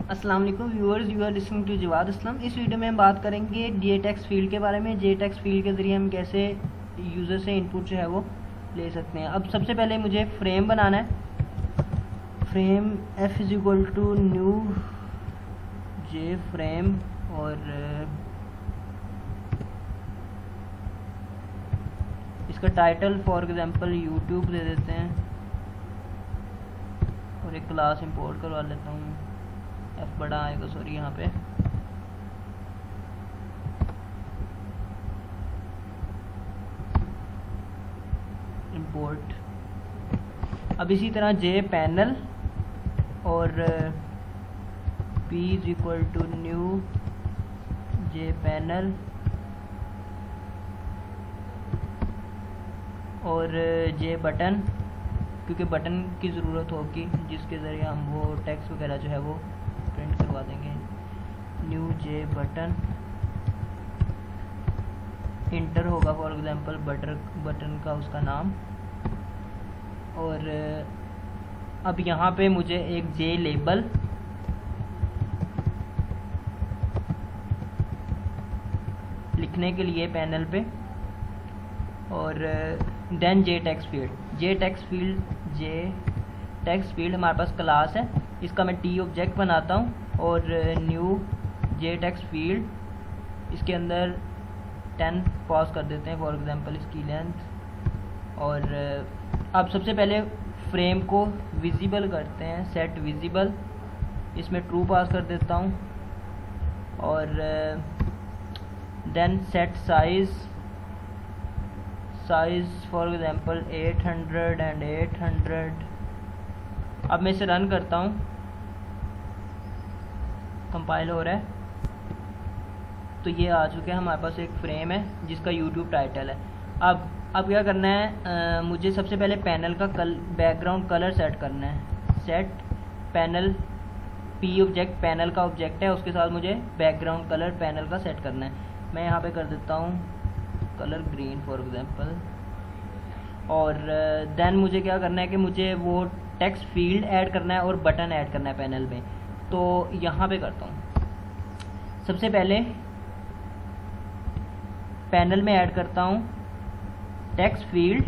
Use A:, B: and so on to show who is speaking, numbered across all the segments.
A: अस्सलाम वालेकुम viewers, you are listening to Jawad Aslam. इस वीडियो में हम बात करेंगे जेटेक्स फील्ड के बारे में। जेटेक्स फील्ड के ज़रिए हम कैसे यूज़र से इनपुट जो है वो ले सकते हैं। अब सबसे पहले मुझे फ्रेम बनाना है। Frame f is equal to new J frame और इसका टाइटल फॉर एग्जांपल यूट्यूब दे देते हैं और एक क्लास इंपोर्ट करवा लेता हूँ। f बड़ा आएगा, सॉरी, यहाँ पे इंपोर्ट। अब इसी तरह जे पैनल और p is equal to new J panel और जे बटन, क्योंकि बटन की ज़रूरत होगी जिसके ज़रिए हम वो टेक्स्ट वगैरह जो है वो प्रिंट करवा देंगे। न्यू जे बटन, इंटर होगा फॉर एग्जांपल बटन का उसका नाम। और अब यहाँ पे मुझे एक जे लेबल लिखने के लिए पैनल पे, और देन जे टेक्स्ट फील्ड हमारे पास क्लास है, इसका मैं टी ऑब्जेक्ट बनाता हूँ और न्यू जे टेक्स्ट फील्ड इसके अंदर 10 पास कर देते हैं फॉर एग्जांपल इसकी लेंथ। और अब सबसे पहले फ्रेम को विजिबल करते हैं, सेट विजिबल, इसमें ट्रू पास कर देता हूँ। और then set size for example 800 and 800। अब मैं इसे रन करता हूँ, कंपाइल हो रहा है, तो ये आ चुके हैं। हमारे पास एक फ्रेम है जिसका यूट्यूब टाइटल है। अब क्या करना है, मुझे सबसे पहले पैनल का बैकग्राउंड कलर सेट करना है। Set panel, P object panel का ऑब्जेक्ट है, उसके साथ मुझे बैकग्राउंड कलर पैनल का सेट करना है। मैं यहाँ पे कर देता हूँ कलर ग्रीन फॉर एग्जांपल। और देन मुझे क्या करना है कि मुझे वो टेक्स्ट फील्ड ऐड करना है और बटन ऐड करना है पैनल में। तो यहाँ पे करता हूँ, सबसे पहले पैनल में ऐड करता हूँ टेक्स्ट फील्ड,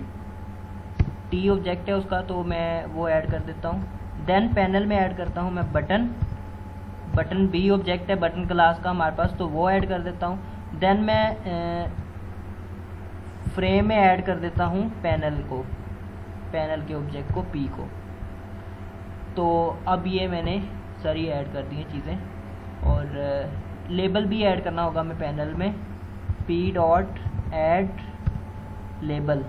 A: टी ऑब्जेक्ट है उसका, तो मैं वो ऐड कर देता हूँ। देन पैनल में ऐड करता हूँ मैं बटन बी ऑब्जेक्ट है, बटन क्लास का हमारे पास, तो वो ऐड कर देता हूँ। देन मैं फ्रेम में ऐड कर देता हूँ पैनल के ऑब्जेक्ट को, पी को। तो अब ये मैंने सारी ऐड कर दी हैं चीज़ें। और लेबल भी ऐड करना होगा मैं पैनल में, P dot add label,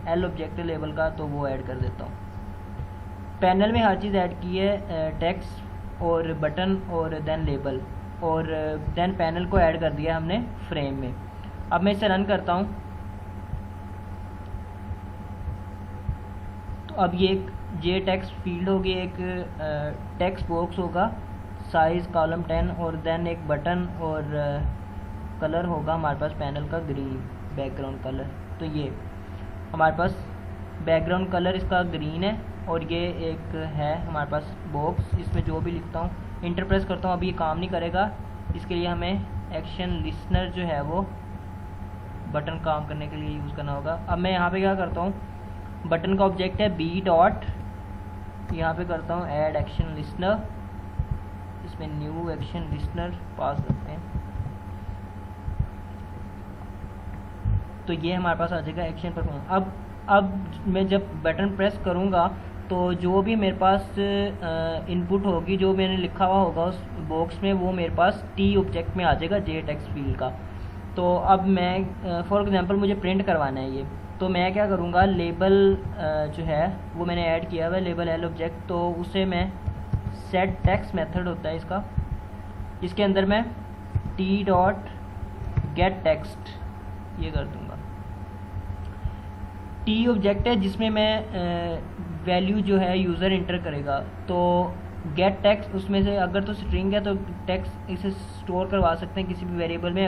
A: L object label का, तो वो ऐड कर देता हूँ। पैनल में हर चीज़ ऐड की है, टेक्स्ट और बटन और देन लेबल, और देन पैनल को ऐड कर दिया हमने फ्रेम में। अब मैं इसे रन करता हूँ, तो अब ये एक जे टेक्स्ट फील्ड होगी, एक टेक्स्ट बॉक्स होगा, साइज कॉलम 10, और देन एक बटन और कलर होगा हमारे पास पैनल का ग्रीन बैकग्राउंड कलर। तो ये हमारे पास बैकग्राउंड कलर इसका ग्रीन है, और ये एक है हमारे पास बॉक्स, इसमें जो भी लिखता हूँ, इंटर प्रेस करता हूँ, अभी ये काम नहीं करेगा। इसके लिए हमें एक्शन लिसनर जो है वो बटन काम करने के लिए यूज़ करना होगा। अब मैं यहाँ पे क्या करता हूँ, बटन का ऑब्जेक्ट है बी डॉट, यहाँ पे करता हूँ ऐड एक्शन लिसनर, इसमें न्यू एक्शन लिसनर पास करते हैं, तो ये हमारे पास आ जाएगा एक्शन परफॉर्मेंस। अब मैं जब बटन प्रेस करूँगा तो जो भी मेरे पास इनपुट होगी, जो मैंने लिखा हुआ होगा उस बॉक्स में, वो मेरे पास टी ऑब्जेक्ट में आ जाएगा जे टेक्स्ट फील्ड का। तो अब मैं फॉर एग्जांपल मुझे प्रिंट करवाना है ये, तो मैं क्या करूँगा, लेबल जो है वो मैंने ऐड किया हुआ है, लेबल एल ऑब्जेक्ट, तो उसे मैं सेट टेक्स्ट मेथड होता है इसका, इसके अंदर मैं टी डॉट गेट टेक्स्ट ये कर दूँगा। टी ऑब्जेक्ट है जिसमें मैं वैल्यू जो है यूज़र इंटर करेगा, तो गेट टेक्स्ट उसमें से अगर तो स्ट्रिंग है तो टेक्स्ट इसे स्टोर करवा सकते हैं किसी भी वेरिएबल में,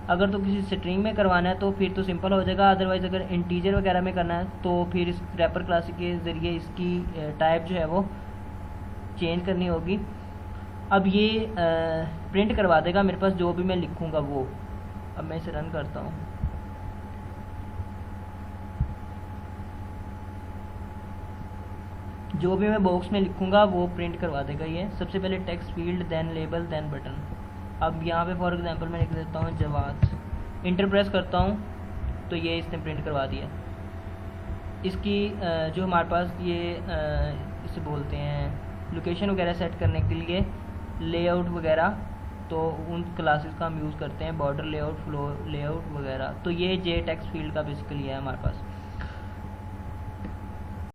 A: अगर तो किसी स्ट्रिंग में करवाना है तो फिर तो सिंपल हो जाएगा। अदरवाइज़ अगर इंटीजर वगैरह में करना है तो फिर इस रैपर क्लास के ज़रिए इसकी टाइप जो है वो चेंज करनी होगी। अब ये प्रिंट करवा देगा मेरे पास जो भी मैं लिखूँगा वो। अब मैं इसे रन करता हूँ। जो भी मैं बॉक्स में लिखूँगा वो प्रिंट करवा देगा ये। सबसे पहले text field, then label, then button. अब यहाँ पे फॉर एग्जांपल मैं लिख देता हूँ जवाद, इंटर प्रेस करता हूँ तो ये इसने प्रिंट करवा दिया। इसकी जो हमारे पास ये इसे बोलते हैं लोकेशन वगैरह सेट करने के लिए लेआउट वगैरह, तो उन क्लासेस का हम यूज़ करते हैं, बॉर्डर लेआउट, फ्लो लेआउट वगैरह। तो ये जे टेक्स्ट फील्ड का बेसिकली है हमारे पास।